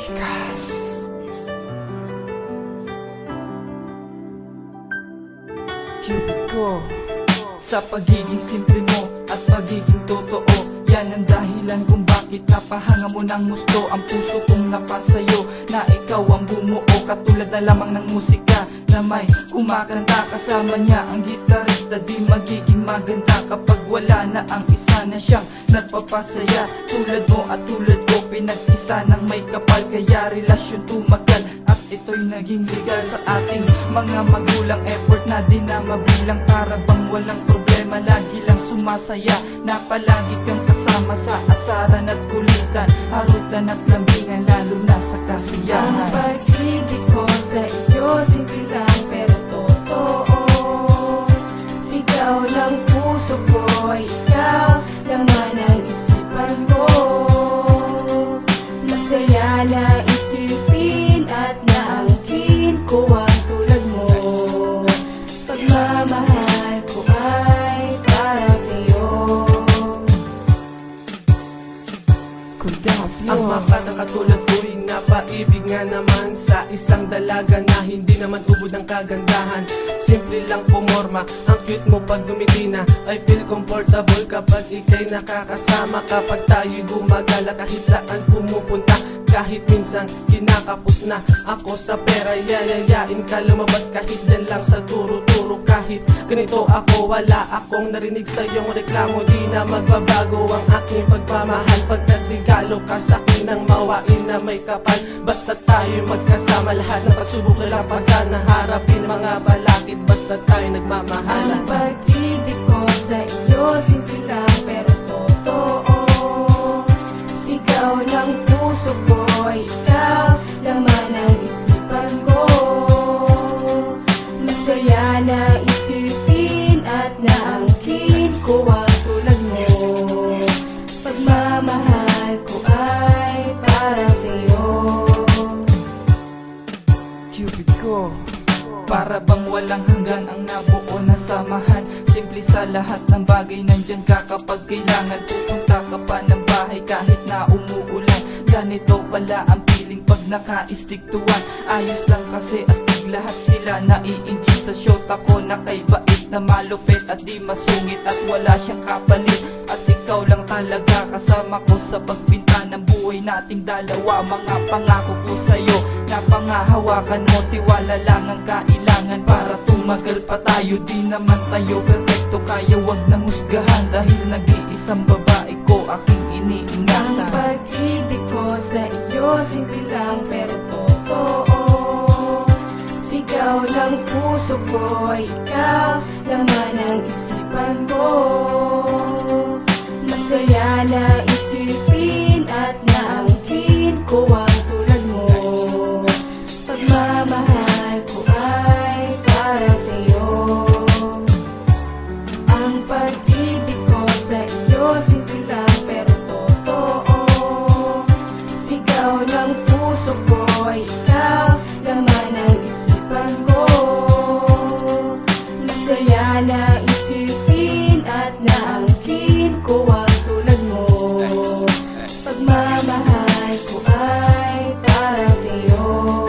Chikas. Cupid ko, sa pagiging simple mo at pagiging totoo, yan ang dahilan kung bakit napahanga mo ng gusto ang puso kong napasayo. Na ikaw ang bumuo, katulad na lamang ng musika na may kumakanta kasama niya ang gitarista. Di magiging maganda kapag wala na ang isa na siyang nagpapasaya. Tulad mo at tulad ko, pinag-isa ng may kapal, kaya relasyon tumagal at ito'y naging legal sa ating mga magulang. Effort na din na mabilang, para bang walang problema, lagi lang sumasaya. Na palagi kang kasama sa asaran at kulitan, harutan at lambingan, lalo na sa kasiyahan. Ang pag-ibig ko sa iyo, simple lang pero totoo. Sigaw ng puso ko, ikaw, laman ng isipan ko. Masaya na isipin at naangkin ko ang tulad mo. Pagmamahal ko ay para sa'yo. Ang mga bata katulad ko'y napaibig nga naman sa isang dalaga na hindi naman ubod ng kagandahan. Simple lang pumorma, ang cute mo pag gumiti na. I feel comfortable kapag ika'y nakakasama. Kapag tayo'y gumagala kahit saan pumupunta, kahit minsan kinakapos na ako sa pera, yayayain ka lumabas kahit dyan lang sa turo-turo. Kahit ganito ako, wala akong narinig sa iyong reklamo. Di na magbabago ang aking pagmamahal pag nagregalo ka sa akin ng mawain na may kapal. Basta tayo magkasama, lahat ng pagsubok lalampasan, naharapin mga balakid, basta tayo nagmamahalan. Ang pag-ibig ko sa iyo, simple lang pero totoo. Sigaw ng puso ko, ikaw, laman ng isipan ko. Masaya na isipin at naangkin ko ang tulad mo. Pagmamahal ko ay para sa'yo. Cupid ko, para bang walang hanggan ang nabuo na samahan. Simple sa lahat ng bagay, nandyan ka kapag kailangan. Pupunta ka pa ng bahay kahit na umuulan. Ganito pala ang feeling pag nakaistiktuan. Ayos lang kasi astig lahat sila, naiinggit sa syota ko na kay bait na malupit at di masungit at wala siyang kapalit. At ikaw lang talaga kasama ko sa pagbinta ng buhay nating dalawa. Mga pangako ko sa'yo na pangahawakan mo, tiwala lang ang kailangan para tumagal pa tayo. Di naman tayo perfecto, kaya wag nang husgahan, dahil nag-iisang babae ko aking iniingatan. Ang pag-ibig ko sa iyo, simple lang pero totoo. Sigaw ng puso ko, ikaw, laman ng isipan ko. Masaya na isipin at naangkin ko ang tulad mo. Pagmamahal ko ay para sa'yo. Ang pag-ibig ko sa iyo, simple lang pero totoo. Sigaw ng puso ko, ikaw, laman ng isipan ko. Masaya na isipin at naangkin ko ang tulad mo. Pagmamahal ko ay para sa'yo.